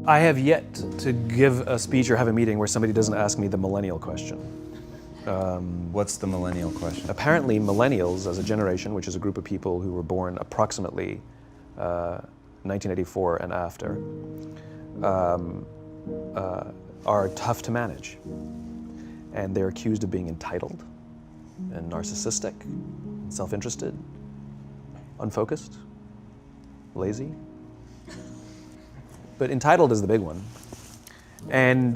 I have yet to give a speech or have a meeting where somebody doesn't ask me the millennial question. What's the millennial question? Apparently millennials as a generation, which is a group of people who were born approximately 1984 and after, are tough to manage. And they're accused of being entitled and narcissistic, self-interested, unfocused, lazy. But entitled is the big one. And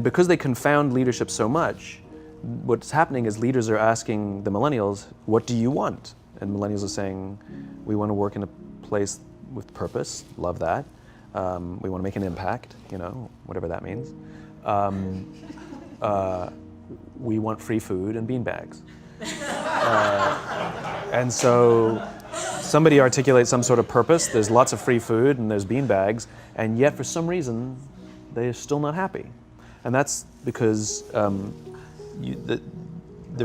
because they confound leadership so much, what's happening is leaders are asking the millennials, what do you want? And millennials are saying, we want to work in a place with purpose, love that. We want to make an impact, whatever that means. We want free food and beanbags. And so somebody articulates some sort of purpose, there's lots of free food and there's beanbags, and yet for some reason, they're still not happy. And that's because they're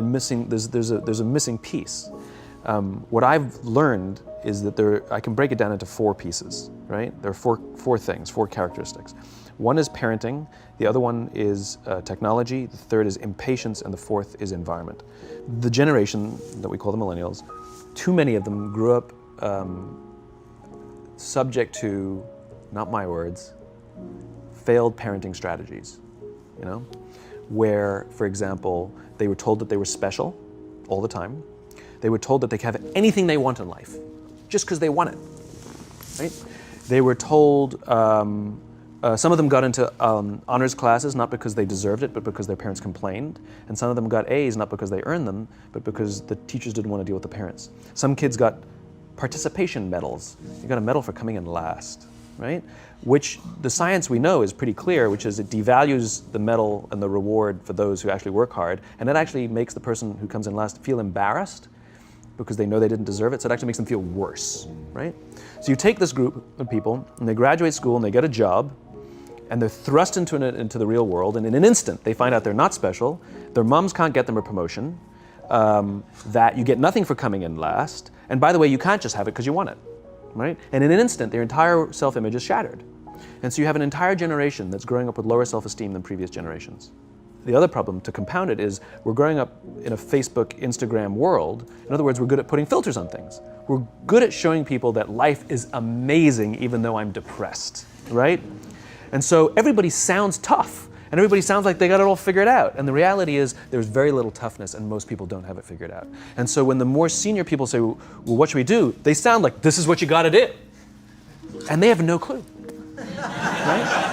missing, there's a missing piece. What I've learned is that I can break it down into 4 pieces, right? There are four things, 4 characteristics. One is parenting, the other one is technology, the third is impatience, and the fourth is environment. The generation that we call the millennials, too many of them grew up subject to, not my words, failed parenting strategies, where, for example, they were told that they were special all the time. They were told that they could have anything they want in life, just because they want it, right? They were told, some of them got into honors classes, not because they deserved it, but because their parents complained. And some of them got A's, not because they earned them, but because the teachers didn't want to deal with the parents. Some kids got participation medals. You got a medal for coming in last, right? Which the science we know is pretty clear, which is it devalues the medal and the reward for those who actually work hard. And it actually makes the person who comes in last feel embarrassed because they know they didn't deserve it. So it actually makes them feel worse, right? So you take this group of people and they graduate school and they get a job, and they're thrust into the real world, and in an instant they find out they're not special, their moms can't get them a promotion, that you get nothing for coming in last, and by the way, you can't just have it because you want it, right? And in an instant, their entire self-image is shattered. And so you have an entire generation that's growing up with lower self-esteem than previous generations. The other problem, to compound it, is we're growing up in a Facebook, Instagram world. In other words, we're good at putting filters on things. We're good at showing people that life is amazing even though I'm depressed, right? And so everybody sounds tough, and everybody sounds like they got it all figured out. And the reality is there's very little toughness, and most people don't have it figured out. And so when the more senior people say, well, what should we do? They sound like, this is what you gotta do. And they have no clue, right?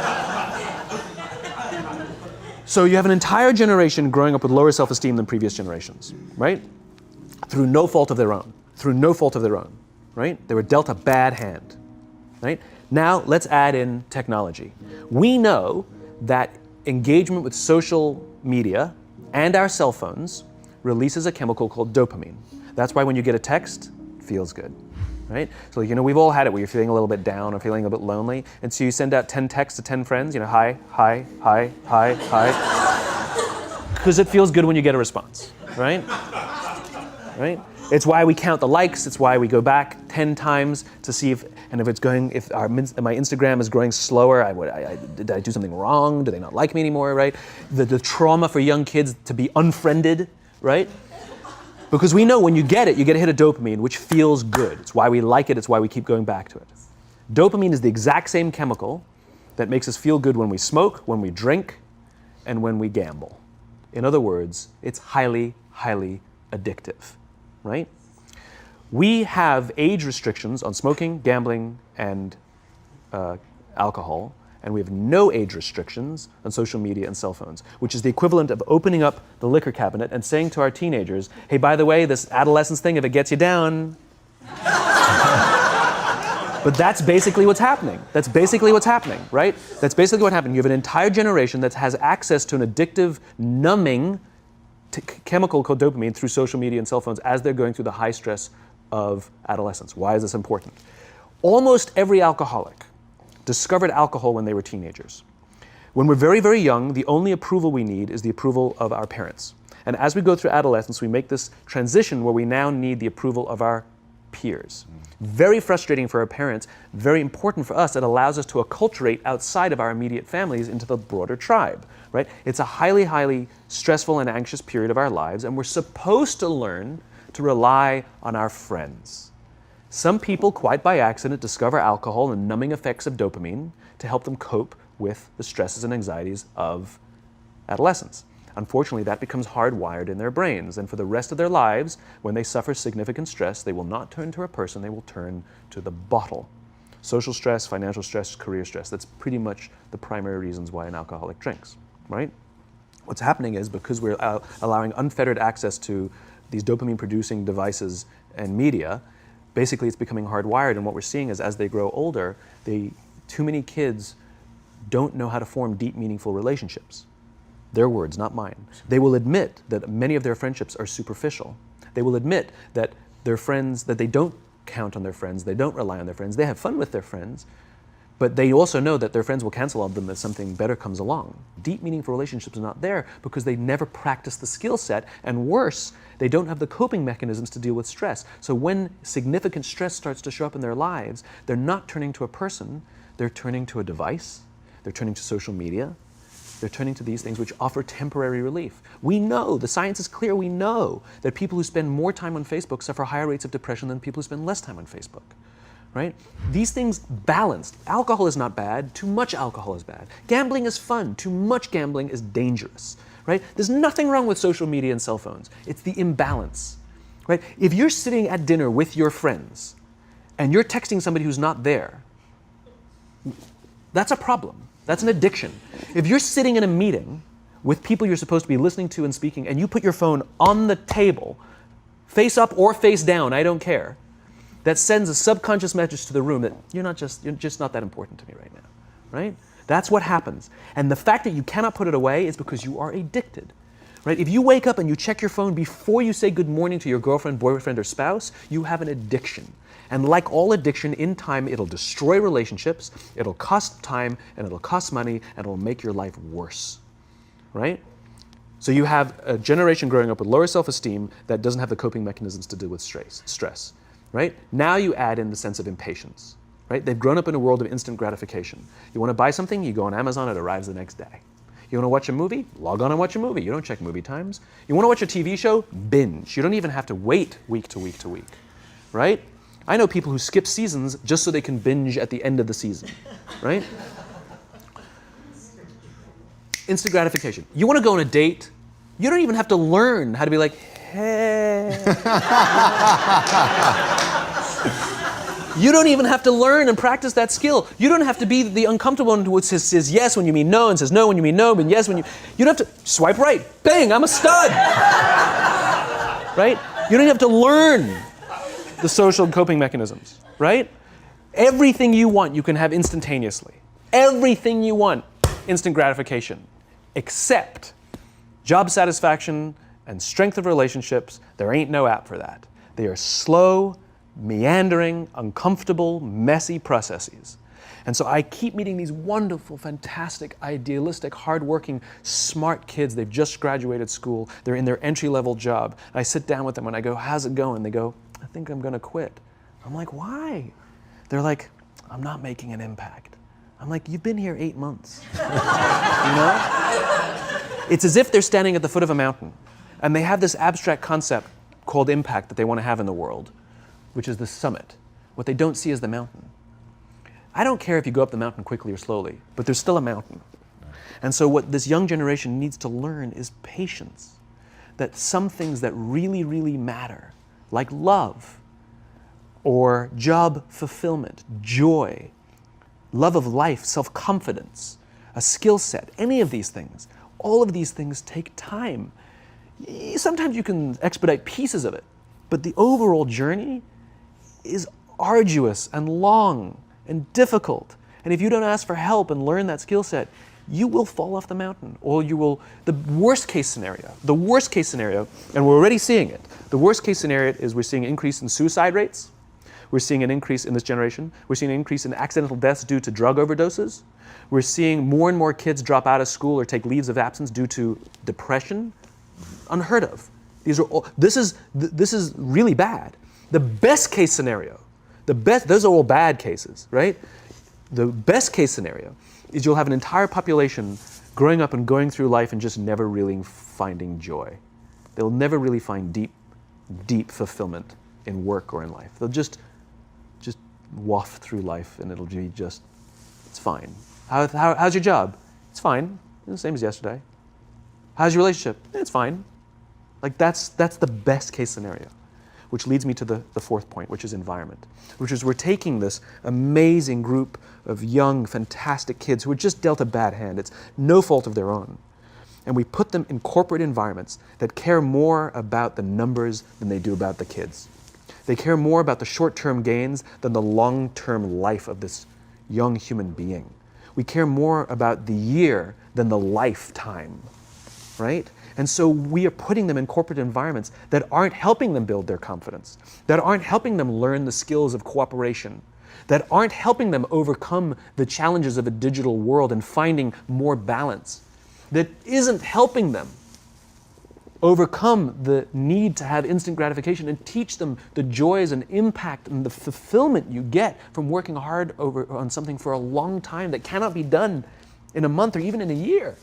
So you have an entire generation growing up with lower self-esteem than previous generations, right? Through no fault of their own, right? They were dealt a bad hand, right? Now, let's add in technology. We know that engagement with social media and our cell phones releases a chemical called dopamine. That's why when you get a text, it feels good, right? So, we've all had it where you're feeling a little bit down or feeling a bit lonely, and so you send out 10 texts to 10 friends, hi, hi, hi, hi, hi, because it feels good when you get a response, right? Right? It's why we count the likes. It's why we go back 10 times to see if my Instagram is growing slower, did I do something wrong? Do they not like me anymore, right? The trauma for young kids to be unfriended, right? Because we know when you get a hit of dopamine, which feels good. It's why we like it. It's why we keep going back to it. Dopamine is the exact same chemical that makes us feel good when we smoke, when we drink, and when we gamble. In other words, it's highly, highly addictive. Right? We have age restrictions on smoking, gambling, and alcohol, and we have no age restrictions on social media and cell phones, which is the equivalent of opening up the liquor cabinet and saying to our teenagers, hey, by the way, this adolescence thing, if it gets you down. But that's basically what's happening. That's basically what's happening, right? That's basically what happened. You have an entire generation that has access to an addictive, numbing chemical called dopamine through social media and cell phones as they're going through the high stress of adolescence. Why is this important? Almost every alcoholic discovered alcohol when they were teenagers. When we're very, very young, the only approval we need is the approval of our parents. And as we go through adolescence, we make this transition where we now need the approval of our peers. Very frustrating for our parents, very important for us. It allows us to acculturate outside of our immediate families into the broader tribe, right? It's a highly, highly stressful and anxious period of our lives, and we're supposed to learn to rely on our friends. Some people, quite by accident, discover alcohol and numbing effects of dopamine to help them cope with the stresses and anxieties of adolescence. Unfortunately, that becomes hardwired in their brains, and for the rest of their lives, when they suffer significant stress, they will not turn to a person, they will turn to the bottle. Social stress, financial stress, career stress, that's pretty much the primary reasons why an alcoholic drinks, right? What's happening is because we're allowing unfettered access to these dopamine-producing devices and media, basically it's becoming hardwired, and what we're seeing is as they grow older, too many kids don't know how to form deep, meaningful relationships. Their words, not mine. They will admit that many of their friendships are superficial. They will admit that their friends, that they don't count on their friends, they don't rely on their friends, they have fun with their friends, but they also know that their friends will cancel on them if something better comes along. Deep, meaningful relationships are not there because they never practice the skill set, and worse, they don't have the coping mechanisms to deal with stress. So when significant stress starts to show up in their lives, they're not turning to a person, they're turning to a device, they're turning to social media, they're turning to these things which offer temporary relief. We know, the science is clear, we know that people who spend more time on Facebook suffer higher rates of depression than people who spend less time on Facebook, right? These things balanced. Alcohol is not bad, too much alcohol is bad. Gambling is fun, too much gambling is dangerous, right? There's nothing wrong with social media and cell phones. It's the imbalance, right? If you're sitting at dinner with your friends and you're texting somebody who's not there, that's a problem. That's an addiction. If you're sitting in a meeting with people you're supposed to be listening to and speaking, and you put your phone on the table, face up or face down, I don't care, that sends a subconscious message to the room that you're just not that important to me right now, right? That's what happens. And the fact that you cannot put it away is because you are addicted, right? If you wake up and you check your phone before you say good morning to your girlfriend, boyfriend, or spouse, you have an addiction. And like all addiction, in time, it'll destroy relationships, it'll cost time, and it'll cost money, and it'll make your life worse, right? So you have a generation growing up with lower self-esteem that doesn't have the coping mechanisms to deal with stress, right? Now you add in the sense of impatience, right? They've grown up in a world of instant gratification. You want to buy something, you go on Amazon, it arrives the next day. You want to watch a movie? Log on and watch a movie. You don't check movie times. You want to watch a TV show? Binge. You don't even have to wait week to week to week, right? I know people who skip seasons just so they can binge at the end of the season, right? Instant gratification. You want to go on a date? You don't even have to learn how to be like, hey. You don't even have to learn and practice that skill. You don't have to be the uncomfortable one who says yes when you mean no and says no when you mean no, but yes when you don't have to swipe right. Bang, I'm a stud. Right? You don't have to learn the social coping mechanisms, right? Everything you want, you can have instantaneously. Everything you want, instant gratification, except job satisfaction and strength of relationships. There ain't no app for that. They are slow, meandering, uncomfortable, messy processes. And so I keep meeting these wonderful, fantastic, idealistic, hardworking, smart kids. They've just graduated school. They're in their entry-level job. I sit down with them and I go, how's it going? They go, I think I'm going to quit. I'm like, why? They're like, I'm not making an impact. I'm like, you've been here 8 months. You know? It's as if they're standing at the foot of a mountain and they have this abstract concept called impact that they want to have in the world, which is the summit. What they don't see is the mountain. I don't care if you go up the mountain quickly or slowly, but there's still a mountain. And so what this young generation needs to learn is patience. That some things that really, really matter, like love, or job fulfillment, joy, love of life, self-confidence, a skill set, any of these things, all of these things take time. Sometimes you can expedite pieces of it, but the overall journey is arduous and long and difficult. And if you don't ask for help and learn that skill set, you will fall off the mountain, or you will, the worst case scenario, and we're already seeing it, the worst case scenario is we're seeing an increase in suicide rates, we're seeing an increase in this generation, we're seeing an increase in accidental deaths due to drug overdoses, we're seeing more and more kids drop out of school or take leaves of absence due to depression, unheard of. This is really bad. The best case scenario, those are all bad cases, right? The best case scenario is you'll have an entire population growing up and going through life and just never really finding joy. They'll never really find deep fulfillment in work or in life. They'll just waft through life and it'll be just, it's fine. How's your job? It's fine. The same as yesterday. How's your relationship? It's fine. Like that's the best case scenario, which leads me to the fourth point, which is environment, which is we're taking this amazing group of young, fantastic kids who are just dealt a bad hand. It's no fault of their own. And we put them in corporate environments that care more about the numbers than they do about the kids. They care more about the short-term gains than the long-term life of this young human being. We care more about the year than the lifetime, right? And so we are putting them in corporate environments that aren't helping them build their confidence, that aren't helping them learn the skills of cooperation, that aren't helping them overcome the challenges of a digital world and finding more balance, that isn't helping them overcome the need to have instant gratification and teach them the joys and impact and the fulfillment you get from working hard on something for a long time that cannot be done in a month or even in a year.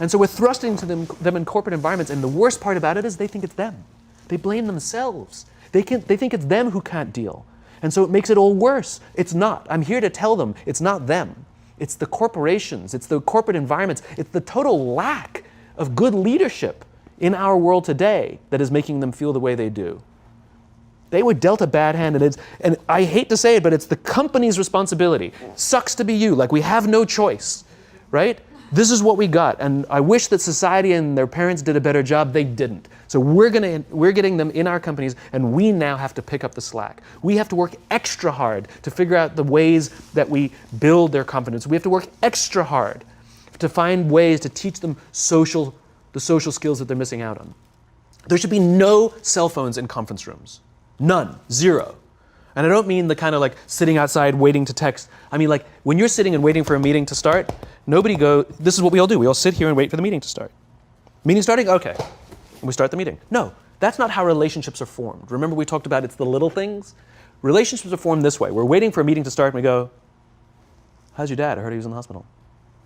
And so we're thrusting to them in corporate environments, and the worst part about it is they think it's them. They blame themselves. They think it's them who can't deal. And so it makes it all worse. It's not. I'm here to tell them it's not them. It's the corporations, it's the corporate environments, it's the total lack of good leadership in our world today that is making them feel the way they do. They were dealt a bad hand, and I hate to say it, but it's the company's responsibility. Sucks to be you, like we have no choice, right? This is what we got, and I wish that society and their parents did a better job. They didn't. So we're getting them in our companies, and we now have to pick up the slack. We have to work extra hard to figure out the ways that we build their confidence. We have to work extra hard to find ways to teach them the social skills that they're missing out on. There should be no cell phones in conference rooms. None. Zero. And I don't mean the kind of like sitting outside waiting to text. I mean like when you're sitting and waiting for a meeting to start, this is what we all do. We all sit here and wait for the meeting to start. Meeting starting? Okay. And we start the meeting. No, that's not how relationships are formed. Remember we talked about it's the little things? Relationships are formed this way. We're waiting for a meeting to start and we go, how's your dad? I heard he was in the hospital.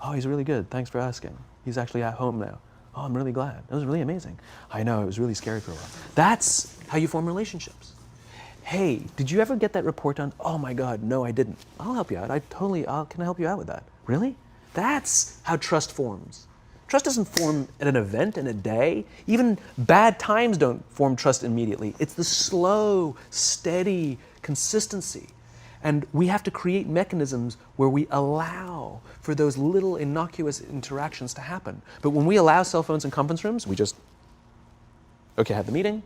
Oh, he's really good. Thanks for asking. He's actually at home now. Oh, I'm really glad. That was really amazing. I know, it was really scary for a while. That's how you form relationships. Hey, did you ever get that report done? Oh my God, no, I didn't. I'll help you out. Can I help you out with that? Really? That's how trust forms. Trust doesn't form at an event in a day. Even bad times don't form trust immediately. It's the slow, steady consistency. And we have to create mechanisms where we allow for those little innocuous interactions to happen. But when we allow cell phones in conference rooms, we just, okay, have the meeting.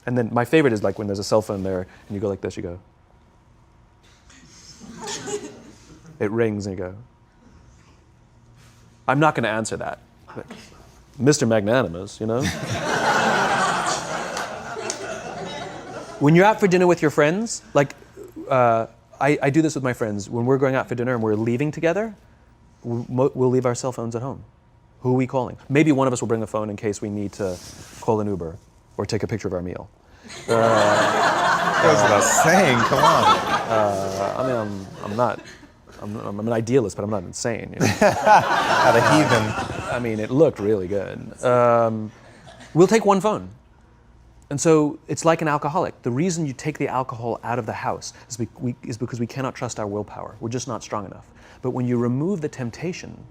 And then my favorite is like when there's a cell phone there and you go like this, you go. It rings and you go. I'm not going to answer that. But, Mr. Magnanimous, you know? When you're out for dinner with your friends, like, I do this with my friends. When we're going out for dinner and we're leaving together, we'll leave our cell phones at home. Who are we calling? Maybe one of us will bring a phone in case we need to call an Uber or take a picture of our meal. Goes without saying, come on. I'm an idealist, but I'm not insane. You know? At a heathen. I mean, it looked really good. We'll take one phone. And so it's like an alcoholic. The reason you take the alcohol out of the house is because we cannot trust our willpower. We're just not strong enough. But when you remove the temptation,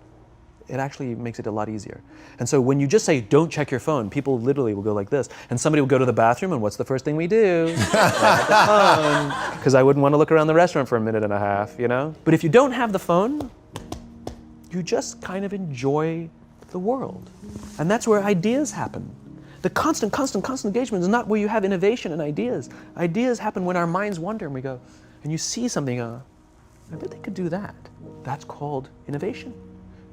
it actually makes it a lot easier. And so when you just say, don't check your phone, people literally will go like this. And somebody will go to the bathroom, and what's the first thing we do? Because I wouldn't want to look around the restaurant for a minute and a half, you know? But if you don't have the phone, you just kind of enjoy the world. And that's where ideas happen. The constant engagement is not where you have innovation and ideas. Ideas happen when our minds wander and we go, and you see something, I bet they could do that. That's called innovation,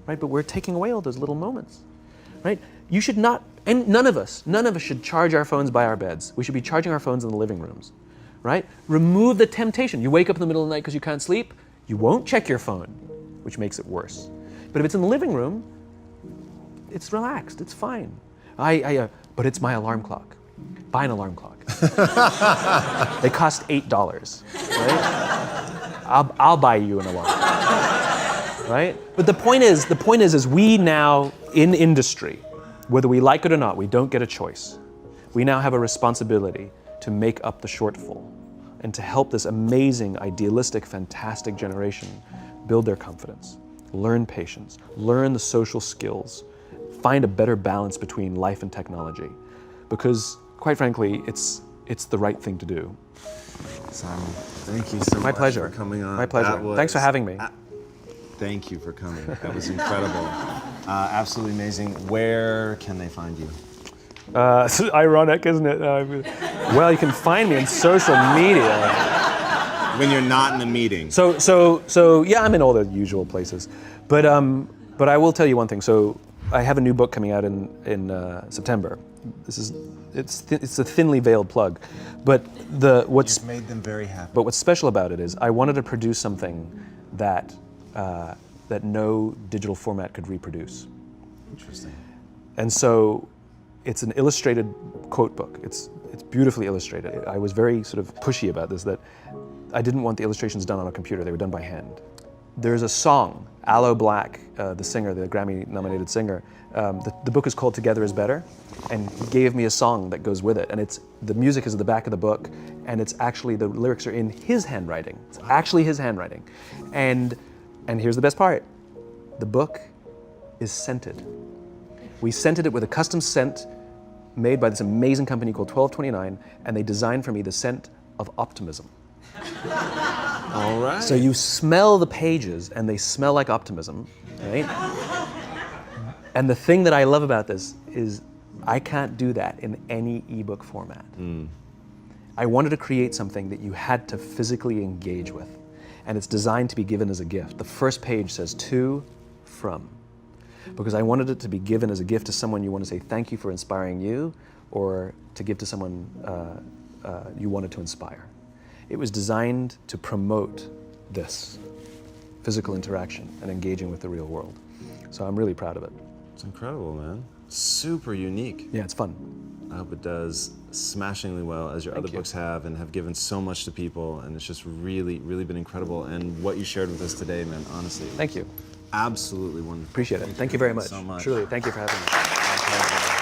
right? But we're taking away all those little moments, right? You should not, and none of us should charge our phones by our beds. We should be charging our phones in the living rooms, right? Remove the temptation. You wake up in the middle of the night because you can't sleep, you won't check your phone, which makes it worse. But if it's in the living room, it's relaxed, it's fine. But it's my alarm clock. Buy an alarm clock. They cost $8, right? I'll buy you in a wallet, right? But the point is we now, in industry, whether we like it or not, we don't get a choice. We now have a responsibility to make up the shortfall and to help this amazing, idealistic, fantastic generation build their confidence, learn patience, learn the social skills, find a better balance between life and technology. Because, quite frankly, it's the right thing to do. Simon, thank you so much pleasure. for coming on. My pleasure. Thanks for having me. Thank you for coming. That was incredible. Absolutely amazing. Where can they find you? It's ironic, isn't it? Well, you can find me in social media. When you're not in a meeting. So yeah, I'm in all the usual places. But I will tell you one thing. So I have a new book coming out in September. It's a thinly veiled plug, but You've made them very happy. But what's special about it is I wanted to produce something that no digital format could reproduce. Interesting. And so it's an illustrated quote book. It's beautifully illustrated. I was very sort of pushy about this, that I didn't want the illustrations done on a computer. They were done by hand. There's a song, Aloe Black, the singer, the Grammy-nominated singer. The book is called Together is Better, and he gave me a song that goes with it. And the music is at the back of the book, and it's actually, the lyrics are in his handwriting. It's actually his handwriting. And here's the best part. The book is scented. We scented it with a custom scent made by this amazing company called 1229, and they designed for me the scent of optimism. All right. So you smell the pages, and they smell like optimism, right? And the thing that I love about this is I can't do that in any ebook format. I wanted to create something that you had to physically engage with, and it's designed to be given as a gift. The first page says to, from, because I wanted it to be given as a gift to someone you want to say thank you for inspiring you, or to give to someone you wanted to inspire. It was designed to promote this physical interaction and engaging with the real world. So I'm really proud of it. It's incredible, man. Super unique. Yeah, it's fun. I hope it does smashingly well, as your other you. books have, and have given so much to people, and it's just really, really been incredible. And what you shared with us today, man, honestly. Thank you. Absolutely wonderful. Appreciate it. Thank you very much. so much. Truly, thank you for having me. My pleasure.